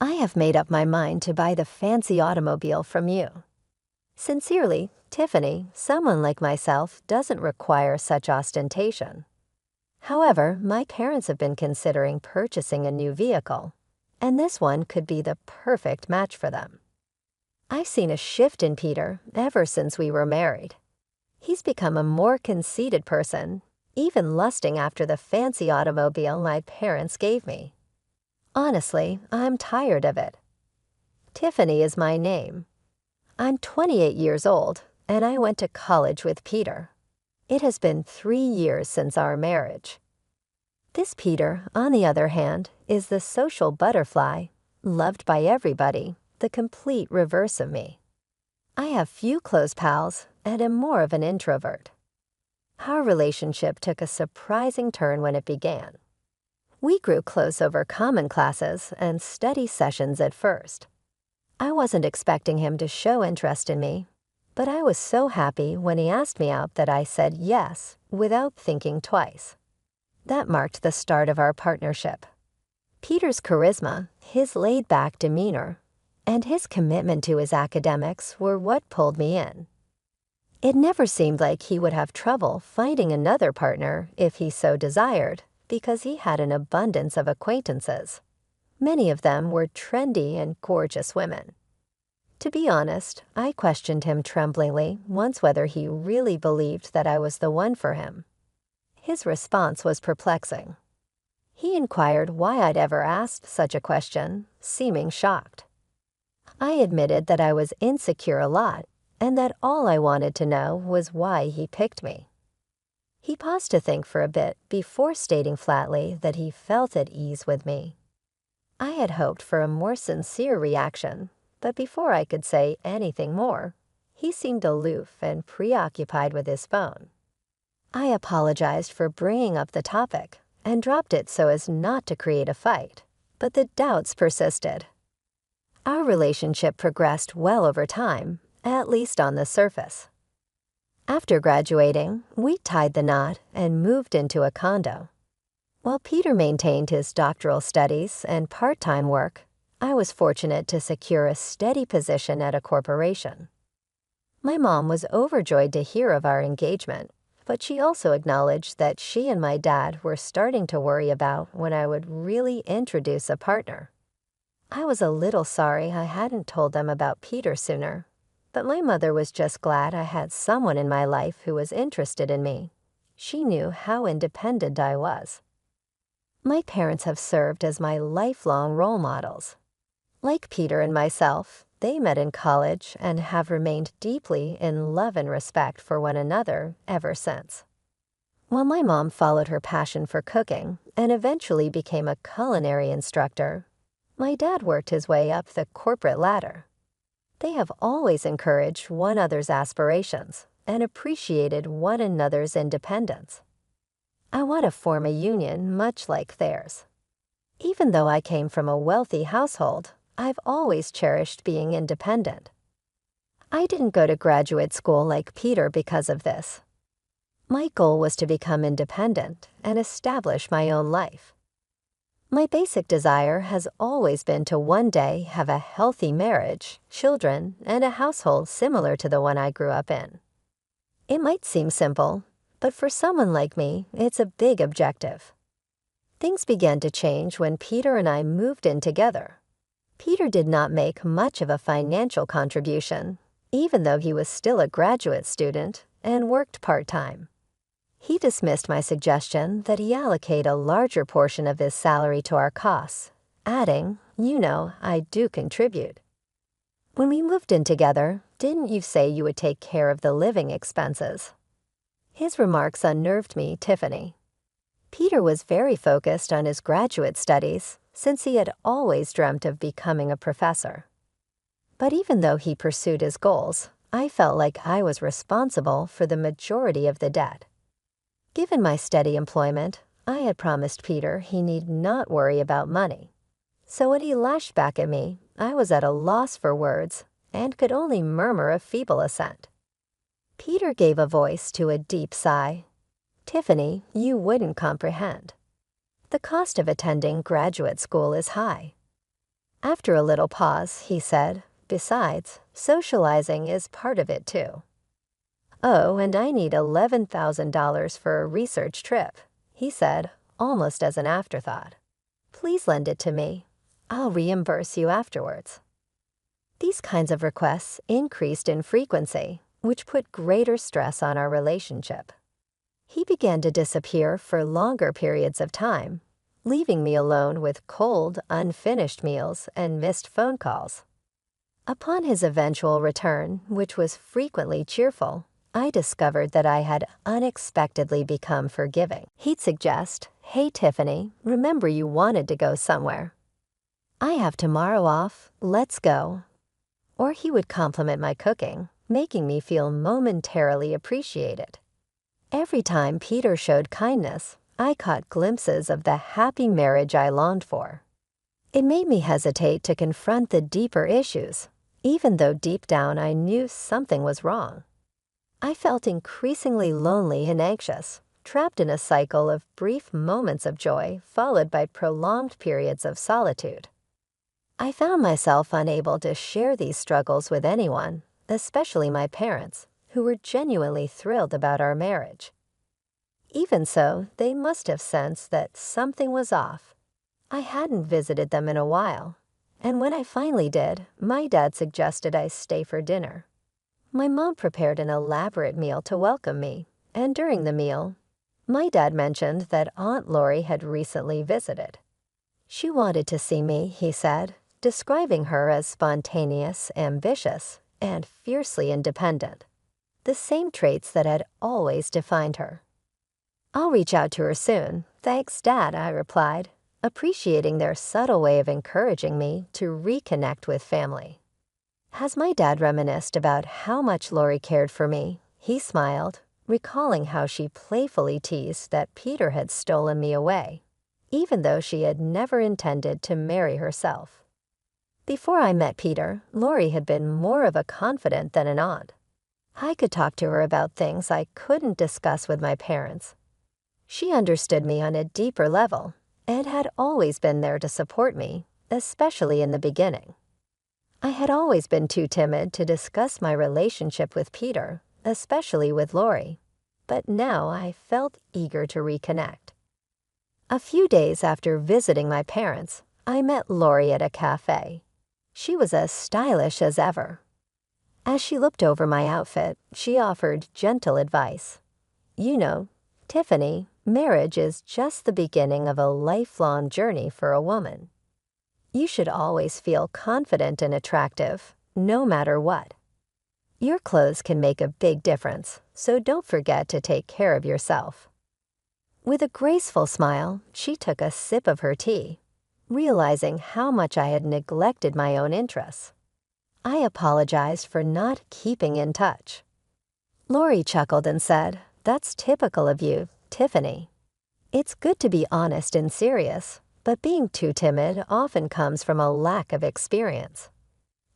I have made up my mind to buy the fancy automobile from you. Sincerely, Tiffany, someone like myself doesn't require such ostentation. However, my parents have been considering purchasing a new vehicle, and this one could be the perfect match for them. I've seen a shift in Peter ever since we were married. He's become a more conceited person, even lusting after the fancy automobile my parents gave me. Honestly, I'm tired of it. Tiffany is my name. I'm 28 years old, and I went to college with Peter. It has been 3 years since our marriage. This Peter, on the other hand, is the social butterfly, loved by everybody, the complete reverse of me. I have few close pals and am more of an introvert. Our relationship took a surprising turn when it began. We grew close over common classes and study sessions at first. I wasn't expecting him to show interest in me, but I was so happy when he asked me out that I said yes without thinking twice. That marked the start of our partnership. Peter's charisma, his laid-back demeanor, and his commitment to his academics were what pulled me in. It never seemed like he would have trouble finding another partner if he so desired, because he had an abundance of acquaintances. Many of them were trendy and gorgeous women. To be honest, I questioned him tremblingly once whether he really believed that I was the one for him. His response was perplexing. He inquired why I'd ever asked such a question, seeming shocked. I admitted that I was insecure a lot, and that all I wanted to know was why he picked me. He paused to think for a bit before stating flatly that he felt at ease with me. I had hoped for a more sincere reaction, but before I could say anything more, he seemed aloof and preoccupied with his phone. I apologized for bringing up the topic and dropped it so as not to create a fight, but the doubts persisted. Our relationship progressed well over time, at least on the surface. After graduating, we tied the knot and moved into a condo. While Peter maintained his doctoral studies and part-time work, I was fortunate to secure a steady position at a corporation. My mom was overjoyed to hear of our engagement, but she also acknowledged that she and my dad were starting to worry about when I would really introduce a partner. I was a little sorry I hadn't told them about Peter sooner, but my mother was just glad I had someone in my life who was interested in me. She knew how independent I was. My parents have served as my lifelong role models. Like Peter and myself, they met in college and have remained deeply in love and respect for one another ever since. While my mom followed her passion for cooking and eventually became a culinary instructor, my dad worked his way up the corporate ladder. They have always encouraged one another's aspirations and appreciated one another's independence. I want to form a union much like theirs. Even though I came from a wealthy household, I've always cherished being independent. I didn't go to graduate school like Peter because of this. My goal was to become independent and establish my own life. My basic desire has always been to one day have a healthy marriage, children, and a household similar to the one I grew up in. It might seem simple, but for someone like me, it's a big objective. Things began to change when Peter and I moved in together. Peter did not make much of a financial contribution, even though he was still a graduate student and worked part-time. He dismissed my suggestion that he allocate a larger portion of his salary to our costs, adding, I do contribute. When we moved in together, didn't you say you would take care of the living expenses? His remarks unnerved me, Tiffany. Peter was very focused on his graduate studies, since he had always dreamt of becoming a professor. But even though he pursued his goals, I felt like I was responsible for the majority of the debt. Given my steady employment, I had promised Peter he need not worry about money. So when he lashed back at me, I was at a loss for words and could only murmur a feeble assent. Peter gave a voice to a deep sigh. Tiffany, you wouldn't comprehend. The cost of attending graduate school is high. After a little pause, he said, "Besides, socializing is part of it too." "Oh, and I need $11,000 for a research trip," he said, almost as an afterthought. "Please lend it to me. I'll reimburse you afterwards." These kinds of requests increased in frequency, which put greater stress on our relationship. He began to disappear for longer periods of time, leaving me alone with cold, unfinished meals and missed phone calls. Upon his eventual return, which was frequently cheerful, I discovered that I had unexpectedly become forgiving. He'd suggest, "Hey, Tiffany, remember you wanted to go somewhere. I have tomorrow off, let's go." Or he would compliment my cooking, making me feel momentarily appreciated. Every time Peter showed kindness, I caught glimpses of the happy marriage I longed for. It made me hesitate to confront the deeper issues, even though deep down I knew something was wrong. I felt increasingly lonely and anxious, trapped in a cycle of brief moments of joy followed by prolonged periods of solitude. I found myself unable to share these struggles with anyone, especially my parents, who were genuinely thrilled about our marriage. Even so, they must have sensed that something was off. I hadn't visited them in a while, and when I finally did, my dad suggested I stay for dinner. My mom prepared an elaborate meal to welcome me, and during the meal, my dad mentioned that Aunt Lori had recently visited. She wanted to see me, he said, describing her as spontaneous, ambitious, and fiercely independent, the same traits that had always defined her. "I'll reach out to her soon. Thanks, Dad," I replied, appreciating their subtle way of encouraging me to reconnect with family. As my dad reminisced about how much Lori cared for me, he smiled, recalling how she playfully teased that Peter had stolen me away, even though she had never intended to marry herself. Before I met Peter, Lori had been more of a confidant than an aunt. I could talk to her about things I couldn't discuss with my parents. She understood me on a deeper level and had always been there to support me, especially in the beginning. I had always been too timid to discuss my relationship with Peter, especially with Lori, but now I felt eager to reconnect. A few days after visiting my parents, I met Lori at a cafe. She was as stylish as ever. As she looked over my outfit, she offered gentle advice. "You know, Tiffany, marriage is just the beginning of a lifelong journey for a woman. You should always feel confident and attractive, no matter what. Your clothes can make a big difference, so don't forget to take care of yourself." With a graceful smile, she took a sip of her tea, realizing how much I had neglected my own interests. I apologized for not keeping in touch. Lori chuckled and said, "That's typical of you, Tiffany. It's good to be honest and serious, but being too timid often comes from a lack of experience.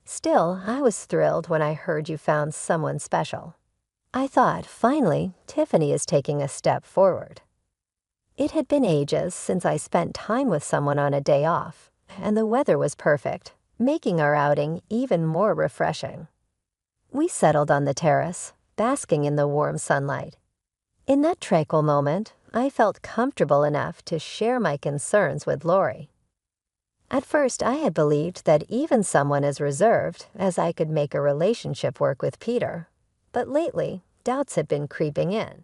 Still, I was thrilled when I heard you found someone special. I thought, finally, Tiffany is taking a step forward." It had been ages since I spent time with someone on a day off, and the weather was perfect, making our outing even more refreshing. We settled on the terrace, basking in the warm sunlight. In that tranquil moment, I felt comfortable enough to share my concerns with Lori. At first, I had believed that even someone as reserved as I could make a relationship work with Peter, but lately, doubts had been creeping in.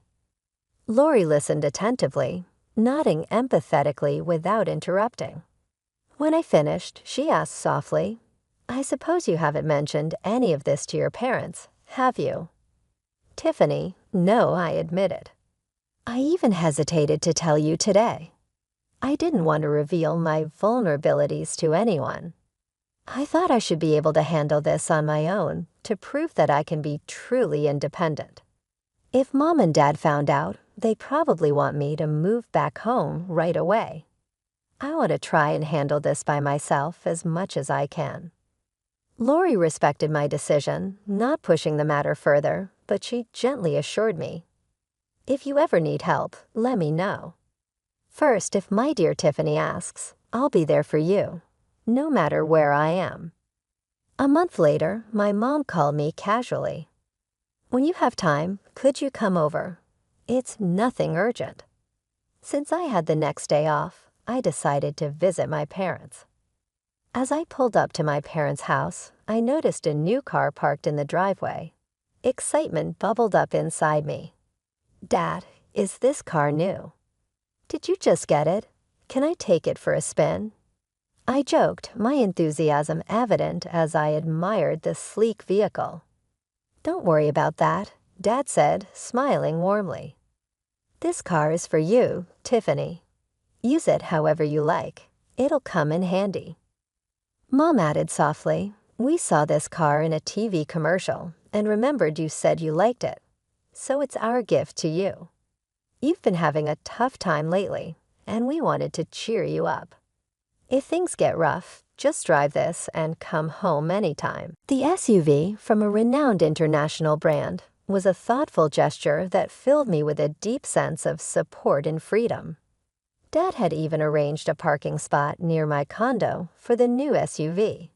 Lori listened attentively, nodding empathetically without interrupting. When I finished, she asked softly, "I suppose you haven't mentioned any of this to your parents, have you?" "Tiffany, no," I admitted. "I even hesitated to tell you today. I didn't want to reveal my vulnerabilities to anyone. I thought I should be able to handle this on my own to prove that I can be truly independent. If Mom and Dad found out, they probably want me to move back home right away. I want to try and handle this by myself as much as I can." Lori respected my decision, not pushing the matter further, but she gently assured me, "If you ever need help, let me know. First, if my dear Tiffany asks, I'll be there for you. no matter where I am. A month later, my mom called me casually. "When you have time, could you come over? It's nothing urgent." Since I had the next day off, I decided to visit my parents. As I pulled up to my parents' house, I noticed a new car parked in the driveway. Excitement bubbled up inside me. "Dad, is this car new? Did you just get it? Can I take it for a spin?" I joked, my enthusiasm evident as I admired the sleek vehicle. "Don't worry about that," Dad said, smiling warmly. "This car is for you, Tiffany. Use it however you like. It'll come in handy." Mom added softly, "We saw this car in a TV commercial and remembered you said you liked it. So it's our gift to you. You've been having a tough time lately, and we wanted to cheer you up. If things get rough, just drive this and come home anytime." The SUV, from a renowned international brand, was a thoughtful gesture that filled me with a deep sense of support and freedom. Dad had even arranged a parking spot near my condo for the new SUV.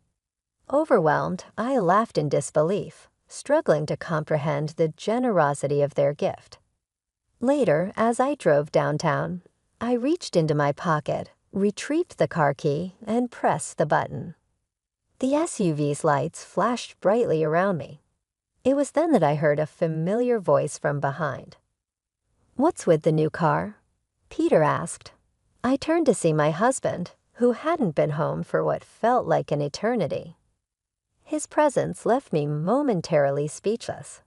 Overwhelmed, I laughed in disbelief, struggling to comprehend the generosity of their gift. Later, as I drove downtown, I reached into my pocket, retrieved the car key, and pressed the button. The SUV's lights flashed brightly around me. It was then that I heard a familiar voice from behind. "What's with the new car?" Peter asked. I turned to see my husband, who hadn't been home for what felt like an eternity. His presence left me momentarily speechless.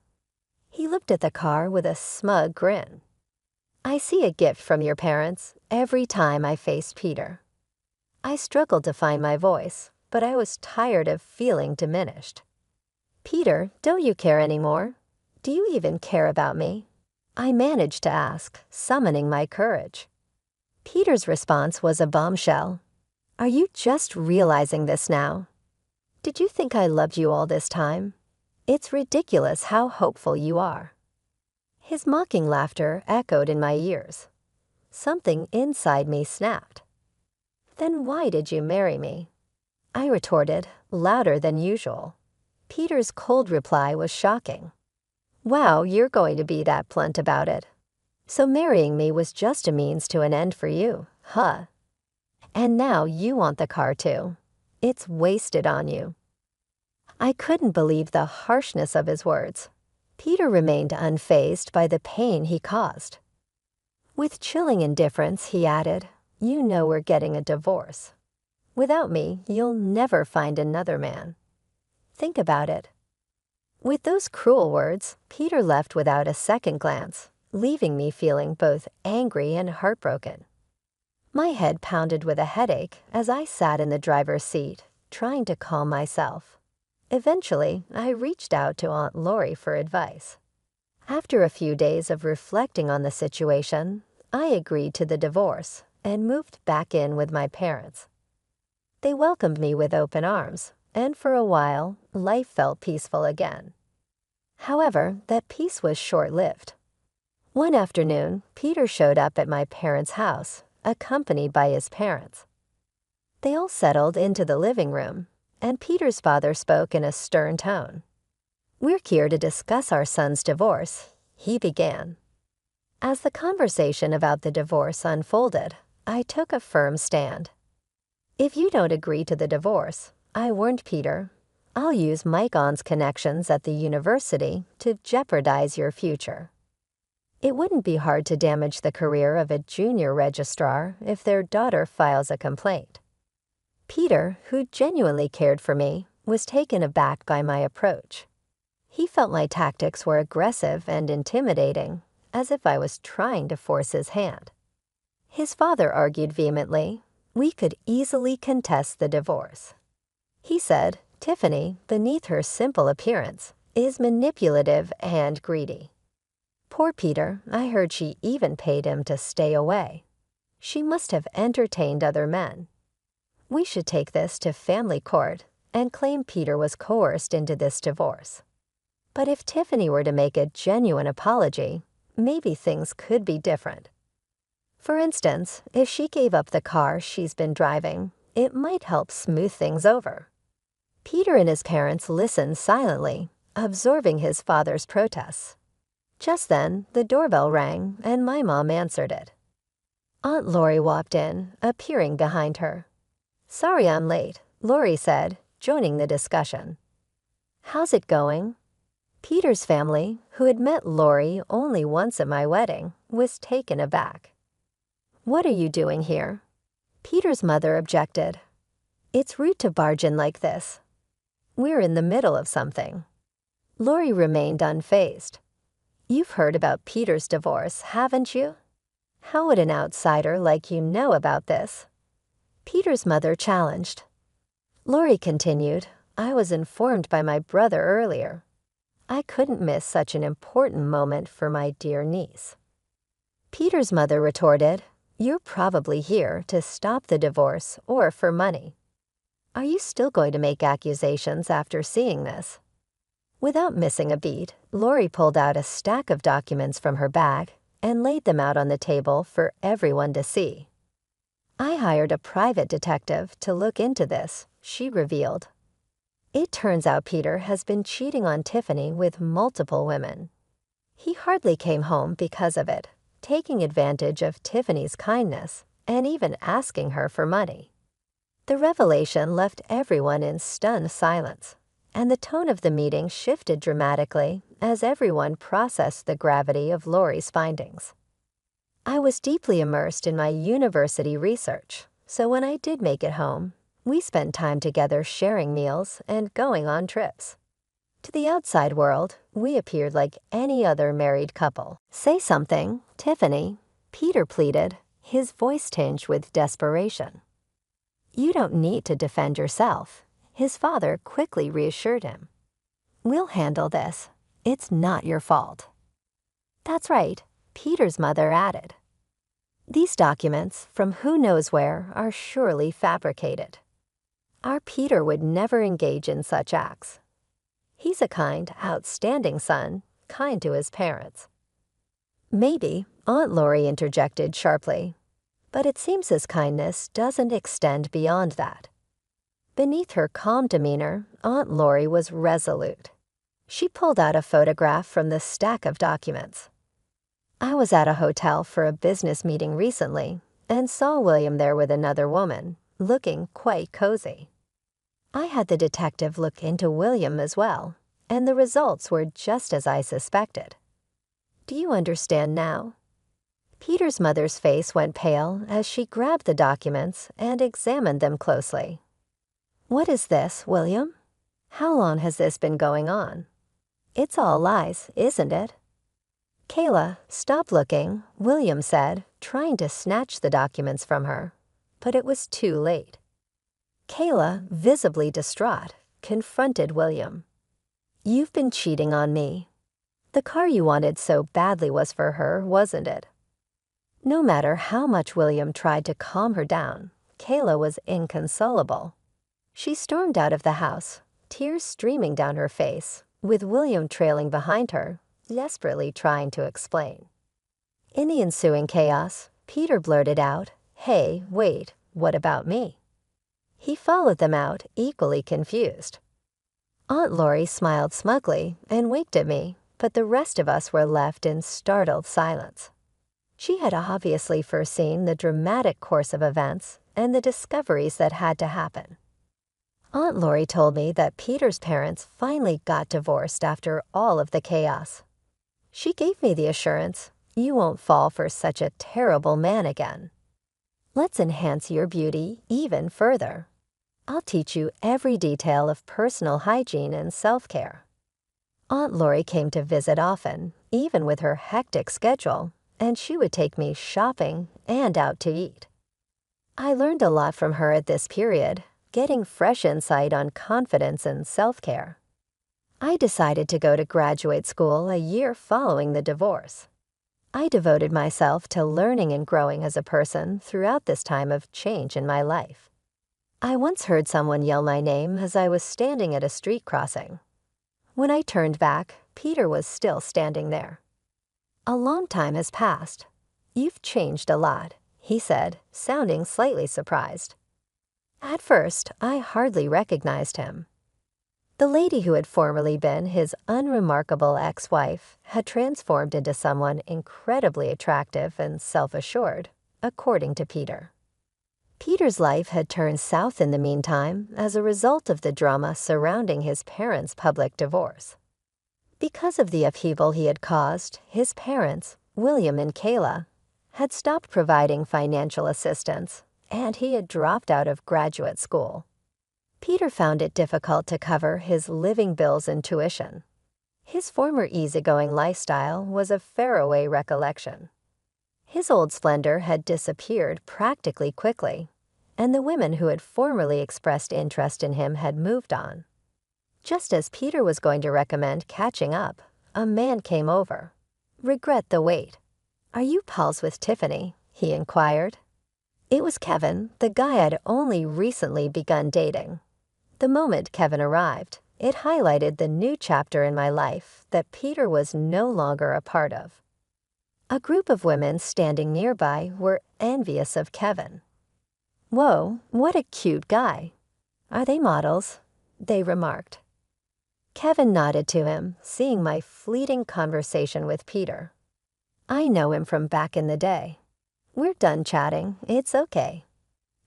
He looked at the car with a smug grin. "I see a gift from your parents every time I face Peter." I struggled to find my voice, but I was tired of feeling diminished. "Peter, don't you care anymore? Do you even care about me?" I managed to ask, summoning my courage. Peter's response was a bombshell. "Are you just realizing this now? Did you think I loved you all this time? It's ridiculous how hopeful you are." His mocking laughter echoed in my ears. Something inside me snapped. "Then why did you marry me?" I retorted, louder than usual. Peter's cold reply was shocking. "Wow, you're going to be that blunt about it. So marrying me was just a means to an end for you, huh? And now you want the car too. It's wasted on you." I couldn't believe the harshness of his words. Peter remained unfazed by the pain he caused. With chilling indifference, he added, "You know we're getting a divorce. Without me, you'll never find another man. Think about it." With those cruel words, Peter left without a second glance, leaving me feeling both angry and heartbroken. My head pounded with a headache as I sat in the driver's seat, trying to calm myself. Eventually, I reached out to Aunt Lori for advice. After a few days of reflecting on the situation, I agreed to the divorce and moved back in with my parents. They welcomed me with open arms, and for a while, life felt peaceful again. However, that peace was short-lived. One afternoon, Peter showed up at my parents' house, accompanied by his parents. They all settled into the living room, and Peter's father spoke in a stern tone. "We're here to discuss our son's divorce," he began. As the conversation about the divorce unfolded, I took a firm stand. "If you don't agree to the divorce," I warned Peter, "I'll use Mike On's connections at the university to jeopardize your future. It wouldn't be hard to damage the career of a junior registrar if their daughter files a complaint." Peter, who genuinely cared for me, was taken aback by my approach. He felt my tactics were aggressive and intimidating, as if I was trying to force his hand. His father argued vehemently, "We could easily contest the divorce." He said, "Tiffany, beneath her simple appearance, is manipulative and greedy." Poor Peter, I heard she even paid him to stay away. She must have entertained other men. We should take this to family court and claim Peter was coerced into this divorce. But if Tiffany were to make a genuine apology, maybe things could be different. For instance, if she gave up the car she's been driving it might help smooth things over. Peter and his parents listened silently, absorbing his father's protests. Just then, the doorbell rang and my mom answered it. Aunt Lori walked in, appearing behind her. "Sorry I'm late," Lori said, joining the discussion. "How's it going?" Peter's family, who had met Lori only once at my wedding, was taken aback. "What are you doing here?" Peter's mother objected. "It's rude to barge in like this. We're in the middle of something." Lori remained unfazed. "You've heard about Peter's divorce, haven't you? How would an outsider like you know about this?" Peter's mother challenged. Lori continued, "I was informed by my brother earlier. I couldn't miss such an important moment for my dear niece." Peter's mother retorted, "You're probably here to stop the divorce or for money. Are you still going to make accusations after seeing this?" Without missing a beat, Lori pulled out a stack of documents from her bag and laid them out on the table for everyone to see. "I hired a private detective to look into this," she revealed. "It turns out Peter has been cheating on Tiffany with multiple women. He hardly came home because of it, taking advantage of Tiffany's kindness and even asking her for money." The revelation left everyone in stunned silence, and the tone of the meeting shifted dramatically as everyone processed the gravity of Lori's findings. I was deeply immersed in my university research, so when I did make it home, we spent time together sharing meals and going on trips. To the outside world, we appeared like any other married couple. "Say something, Tiffany," Peter pleaded, his voice tinged with desperation. "You don't need to defend yourself," his father quickly reassured him. "We'll handle this. It's not your fault." "That's right," Peter's mother added. "These documents, from who knows where, are surely fabricated. Our Peter would never engage in such acts. He's a kind, outstanding son, kind to his parents." "Maybe," Aunt Lori interjected sharply, "but it seems his kindness doesn't extend beyond that." Beneath her calm demeanor, Aunt Lori was resolute. She pulled out a photograph from the stack of documents. "I was at a hotel for a business meeting recently and saw William there with another woman, looking quite cozy. I had the detective look into William as well, and the results were just as I suspected. Do you understand now?" Peter's mother's face went pale as she grabbed the documents and examined them closely. "What is this, William? How long has this been going on? It's all lies, isn't it?" "Kayla, stop looking," William said, trying to snatch the documents from her, but it was too late. Kayla, visibly distraught, confronted William. "You've been cheating on me. The car you wanted so badly was for her, wasn't it?" No matter how much William tried to calm her down, Kayla was inconsolable. She stormed out of the house, tears streaming down her face, with William trailing behind her, desperately trying to explain. In the ensuing chaos, Peter blurted out, "Hey, wait, what about me?" He followed them out, equally confused. Aunt Lori smiled smugly and winked at me, but the rest of us were left in startled silence. She had obviously foreseen the dramatic course of events and the discoveries that had to happen. Aunt Lori told me that Peter's parents finally got divorced after all of the chaos. She gave me the assurance, "You won't fall for such a terrible man again. Let's enhance your beauty even further. I'll teach you every detail of personal hygiene and self-care." Aunt Lori came to visit often, even with her hectic schedule, and she would take me shopping and out to eat. I learned a lot from her at this period, getting fresh insight on confidence and self-care. I decided to go to graduate school a year following the divorce. I devoted myself to learning and growing as a person throughout this time of change in my life. I once heard someone yell my name as I was standing at a street crossing. When I turned back, Peter was still standing there. "A long time has passed. You've changed a lot," he said, sounding slightly surprised. At first, I hardly recognized him. The lady who had formerly been his unremarkable ex-wife had transformed into someone incredibly attractive and self-assured, according to Peter. Peter's life had turned south in the meantime as a result of the drama surrounding his parents' public divorce. Because of the upheaval he had caused, his parents, William and Kayla, had stopped providing financial assistance, and he had dropped out of graduate school. Peter found it difficult to cover his living bills and tuition. His former easygoing lifestyle was a faraway recollection. His old splendor had disappeared practically quickly, and the women who had formerly expressed interest in him had moved on. Just as Peter was going to recommend catching up, a man came over. "Regret the wait. Are you pals with Tiffany?" he inquired. It was Kevin, the guy I'd only recently begun dating. The moment Kevin arrived, it highlighted the new chapter in my life that Peter was no longer a part of. A group of women standing nearby were envious of Kevin. "Whoa, what a cute guy. Are they models?" they remarked. Kevin nodded to him, seeing my fleeting conversation with Peter. "I know him from back in the day. We're done chatting, it's okay."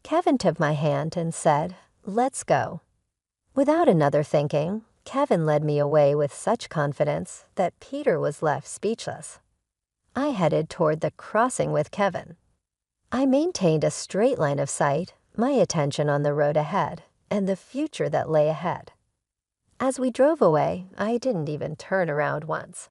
Kevin took my hand and said, "Let's go." Without another thinking, Kevin led me away with such confidence that Peter was left speechless. I headed toward the crossing with Kevin. I maintained a straight line of sight, my attention on the road ahead and the future that lay ahead. As we drove away, I didn't even turn around once.